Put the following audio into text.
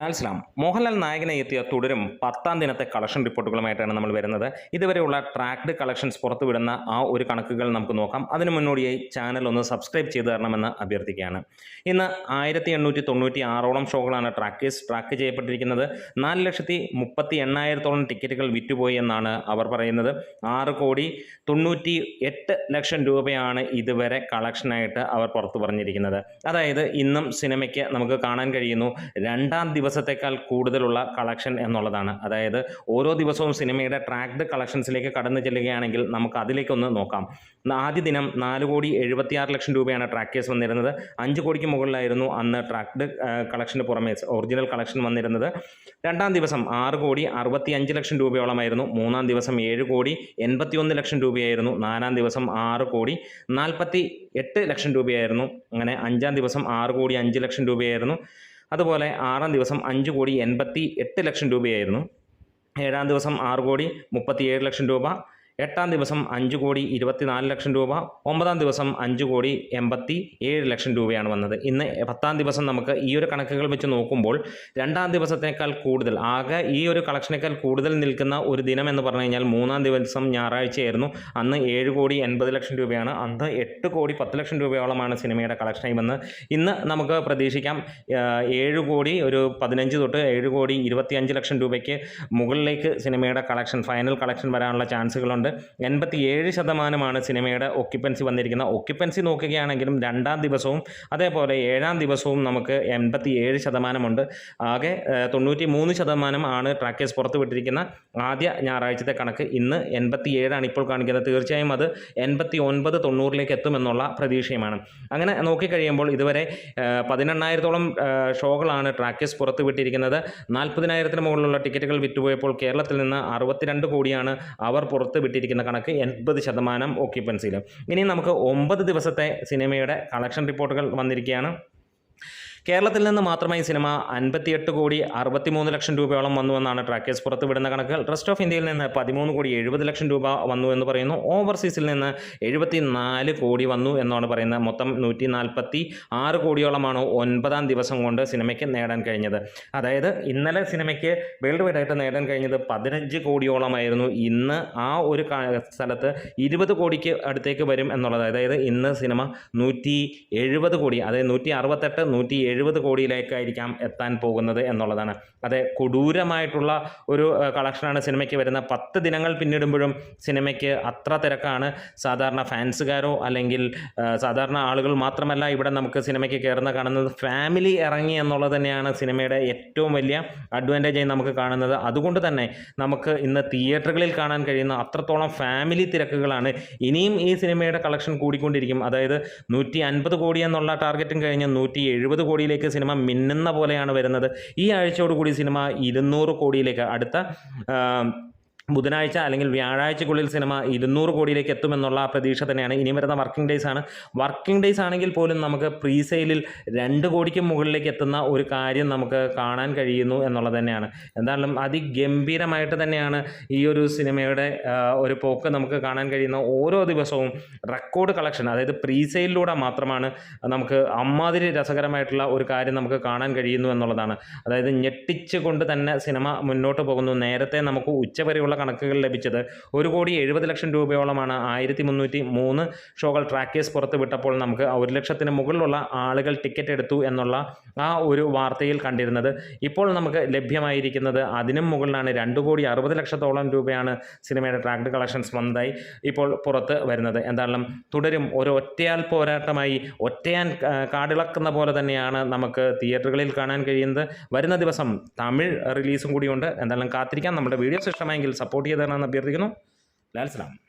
അൽസ്ലാം മോഹൻലാൽ നായകനായി എത്തിയ തുടരും 10ാം ദിനത്തെ കളക്ഷൻ റിപ്പോർട്ടുകളുമായിട്ടാണ് നമ്മൾ വരുന്നത്. ഇതുവരെയുള്ള ട്രാക്ഡ് കളക്ഷൻസ് പുറത്തുവിടുന്ന ആ ഒരു കണക്കുകൾ നമുക്ക് നോക്കാം. അതിനു മുന്നോടിയായി ചാനൽ ഒന്ന് സബ്സ്ക്രൈബ് ചെയ്തു തരണമെന്ന് അഭ്യർത്ഥിക്കുകയാണ്. ഇന്ന് 1896ഓളം ഷോകളാണ് ട്രാക്ക് ചെയ്യപ്പെട്ടിരിക്കുന്നത്. 4,38,000-ഓളം ടിക്കറ്റുകൾ വിറ്റുപോയി എന്നാണ് അവർ പറയുന്നത്. 6,98,00,000 രൂപയാണ് ഇതുവരെ കളക്ഷനായിട്ട് അവർ പുറത്തു പറഞ്ഞിരിക്കുന്നത്. അതായത് ഇന്നും സിനിമയ്ക്ക് നമുക്ക് കാണാൻ കഴിയുന്നു രണ്ടാം ദിവസത്തേക്കാൾ കൂടുതലുള്ള കളക്ഷൻ എന്നുള്ളതാണ്. അതായത് ഓരോ ദിവസവും സിനിമയുടെ ട്രാക്ഡ് കളക്ഷൻസിലേക്ക് കടന്നു ചെല്ലുകയാണെങ്കിൽ നമുക്ക് അതിലേക്കൊന്ന് നോക്കാം. ആദ്യ ദിനം 4,76,00,000 രൂപയാണ് ട്രാക്കേഴ്സ് വന്നിരുന്നത്. 5 കോടിക്ക് മുകളിലായിരുന്നു അന്ന് ട്രാക്ഡ് കളക്ഷന് പുറമെ ഒറിജിനൽ കളക്ഷൻ വന്നിരുന്നത്. രണ്ടാം ദിവസം 6,65,00,000 രൂപയോളമായിരുന്നു. മൂന്നാം ദിവസം 7,81,00,000 രൂപയായിരുന്നു. നാലാം ദിവസം 6,48,00,000 രൂപയായിരുന്നു. അങ്ങനെ അഞ്ചാം ദിവസം 6,05,00,000 രൂപയായിരുന്നു. അതുപോലെ ആറാം ദിവസം 5,88,00,000 രൂപയായിരുന്നു. ഏഴാം ദിവസം 6,37,00,000 രൂപ. എട്ടാം ദിവസം 5,24,00,000 രൂപ. ഒമ്പതാം ദിവസം 5,87,00,000 രൂപയാണ് വന്നത്. ഇന്ന് 10ാം ദിവസം നമുക്ക് ഈ ഒരു കണക്കുകൾ വെച്ച് നോക്കുമ്പോൾ രണ്ടാം ദിവസത്തേക്കാൾ കൂടുതൽ, ആകെ ഈ ഒരു കളക്ഷനേക്കാൾ കൂടുതൽ നിൽക്കുന്ന ഒരു ദിനം എന്ന് പറഞ്ഞു കഴിഞ്ഞാൽ മൂന്നാം ദിവസം ഞായറാഴ്ചയായിരുന്നു. അന്ന് 7,80,00,000 രൂപയാണ്. അന്ന് 8,10,00,000 രൂപയോളമാണ് സിനിമയുടെ കളക്ഷനായി വന്ന്. ഇന്ന് നമുക്ക് പ്രതീക്ഷിക്കാം 7 കോടി ഒരു 15 തൊട്ട് 7,25,00,000 രൂപയ്ക്ക് മുകളിലേക്ക് സിനിമയുടെ കളക്ഷൻ, ഫൈനൽ കളക്ഷൻ വരാനുള്ള ചാൻസുകളുണ്ട്. 87% സിനിമയുടെ ഒക്യുപ്പൻസി വന്നിരിക്കുന്നത്. ഒക്യുപ്പൻസി നോക്കുകയാണെങ്കിലും രണ്ടാം ദിവസവും അതേപോലെ ഏഴാം ദിവസവും നമുക്ക് 87% ആകെ 93% ആണ് ട്രാക്കേഴ്സ് പുറത്തുവിട്ടിരിക്കുന്ന ആദ്യ ഞായറാഴ്ചത്തെ കണക്ക്. ഇന്ന് 87 ഇപ്പോൾ കാണിക്കുന്നത്. തീർച്ചയായും അത് 89-90 എത്തുമെന്നുള്ള പ്രതീക്ഷയുമാണ്. അങ്ങനെ നോക്കിക്കഴിയുമ്പോൾ ഇതുവരെ 18,000-ഓളം ഷോകളാണ് ട്രാക്കേഴ്സ് പുറത്തുവിട്ടിരിക്കുന്നത്. 40,000-ന് മുകളിലുള്ള ടിക്കറ്റുകൾ വിറ്റുപോയപ്പോൾ കേരളത്തിൽ നിന്ന് 62 കോടിയാണ് അവർ പുറത്തുവിട്ടിരിക്കുന്ന കണക്ക്. 80% ഓക്യുപ്പൻസിയിൽ. ഇനി നമുക്ക് 9 ദിവസത്തെ സിനിമയുടെ കളക്ഷൻ റിപ്പോർട്ടുകൾ വന്നിരിക്കുകയാണ്. കേരളത്തിൽ നിന്ന് മാത്രമായി സിനിമ 58,63,00,000 രൂപയോളം വന്നുവെന്നാണ് ട്രാക്കേഴ്സ് പുറത്തുവിടുന്ന കണക്കുകൾ. റെസ്റ്റ് ഓഫ് ഇന്ത്യയിൽ നിന്ന് 13,70,00,000 രൂപ വന്നു എന്ന് പറയുന്നു. ഓവർസീസിൽ നിന്ന് 74 കോടി വന്നു എന്നാണ് പറയുന്നത്. മൊത്തം 146 കോടിയോളമാണ് 9ാം ദിവസം കൊണ്ട് സിനിമയ്ക്ക് നേടാൻ കഴിഞ്ഞത്. അതായത് ഇന്നലെ സിനിമയ്ക്ക് വേൾഡ് വൈഡ് ആയിട്ട് നേടാൻ കഴിഞ്ഞത് 15 കോടിയോളമായിരുന്നു. ഇന്ന് ആ ഒരു സ്ഥലത്ത് 20 കോടിക്ക് അടുത്തേക്ക് വരും എന്നുള്ളത്. അതായത് ഇന്ന് സിനിമ 170 കോടി, അതായത് 168-170 കോടിയിലേക്കായിരിക്കാം എത്താൻ പോകുന്നത് എന്നുള്ളതാണ്. അതെ, കൊടൂരമായിട്ടുള്ള ഒരു കളക്ഷനാണ് സിനിമയ്ക്ക് വരുന്നത്. 10 ദിനങ്ങൾ പിന്നിടുമ്പോഴും സിനിമയ്ക്ക് അത്ര തിരക്കാണ്. സാധാരണ ഫാൻസുകാരോ അല്ലെങ്കിൽ സാധാരണ ആളുകൾ മാത്രമല്ല ഇവിടെ നമുക്ക് സിനിമയ്ക്ക് കയറുന്ന കാണുന്നത്. ഫാമിലി ഇറങ്ങി എന്നുള്ളത് തന്നെയാണ് സിനിമയുടെ ഏറ്റവും വലിയ അഡ്വാൻറ്റേജായി നമുക്ക് കാണുന്നത്. അതുകൊണ്ട് തന്നെ നമുക്ക് ഇന്ന് തിയേറ്ററുകളിൽ കാണാൻ കഴിയുന്ന അത്രത്തോളം ഫാമിലി തിരക്കുകളാണ്. ഇനിയും ഈ സിനിമയുടെ കളക്ഷൻ കൂടിക്കൊണ്ടിരിക്കും. അതായത് 150 കോടി എന്നുള്ള ടാർഗറ്റും കഴിഞ്ഞ് 170 കോടിയിലേക്ക് സിനിമ മിന്നുന്ന പോലെയാണ് വരുന്നത്. ഈ ആഴ്ചയോടുകൂടി സിനിമ 200 കോടിയിലേക്ക്, അടുത്ത ബുധനാഴ്ച അല്ലെങ്കിൽ വ്യാഴാഴ്ചക്കുള്ളിൽ സിനിമ 200 കോടിയിലേക്ക് എത്തുമെന്നുള്ള പ്രതീക്ഷ തന്നെയാണ്. ഇനി വരുന്ന വർക്കിംഗ് ഡേയ്സ് ആണ്. വർക്കിംഗ് ഡേയ്സ് ആണെങ്കിൽ പോലും നമുക്ക് പ്രീ സെയിലിൽ 2 കോടിക്ക് മുകളിലേക്ക് എത്തുന്ന ഒരു കാര്യം നമുക്ക് കാണാൻ കഴിയുന്നു എന്നുള്ളത് തന്നെയാണ്. എന്തായാലും അതിഗംഭീരമായിട്ട് തന്നെയാണ് ഈ ഒരു സിനിമയുടെ ഒരു പോക്ക് നമുക്ക് കാണാൻ കഴിയുന്ന. ഓരോ ദിവസവും റെക്കോർഡ് കളക്ഷൻ, അതായത് പ്രീ സെയിലിലൂടെ മാത്രമാണ് നമുക്ക് അമ്മാതിരി രസകരമായിട്ടുള്ള ഒരു കാര്യം നമുക്ക് കാണാൻ കഴിയുന്നു എന്നുള്ളതാണ്. അതായത് ഞെട്ടിച്ച് കൊണ്ട് തന്നെ സിനിമ മുന്നോട്ട് പോകുന്നു. നേരത്തെ നമുക്ക് ഉച്ചവരെയുള്ള കണക്കുകൾ ലഭിച്ചത് 1,70,00,000 രൂപയോളമാണ്. 1,303 ഷോകൾ ട്രാക്കേഴ്സ് പുറത്ത് വിട്ടപ്പോൾ നമുക്ക് 1,00,000-ന് മുകളിലുള്ള ആളുകൾ ടിക്കറ്റ് എടുത്തു എന്നുള്ള ആ ഒരു വാർത്തയിൽ കണ്ടിരുന്നത്. ഇപ്പോൾ നമുക്ക് ലഭ്യമായിരിക്കുന്നത് അതിനും മുകളിലാണ്. 2,60,00,000-ഓളം രൂപയാണ് സിനിമയുടെ ട്രാക്ഡ് കളക്ഷൻസ് വന്നതായി ഇപ്പോൾ പുറത്ത് വരുന്നത്. എന്തായാലും തുടരും ഒരു ഒറ്റയാൽ പോരാട്ടമായി, ഒറ്റയാൻ കാടിളക്കുന്ന പോലെ തന്നെയാണ് നമുക്ക് തിയേറ്ററുകളിൽ കാണാൻ കഴിയുന്നത്. വരുന്ന ദിവസം തമിഴ് റിലീസും കൂടിയുണ്ട്. എന്തായാലും കാത്തിരിക്കാം. നമ്മുടെ വീഡിയോസ് ഇഷ്ടമായെങ്കിൽ സപ്പോർട്ട് ചെയ്ത് തരണമെന്ന് അഭ്യർത്ഥിക്കുന്നു. ലാൽ സലാം.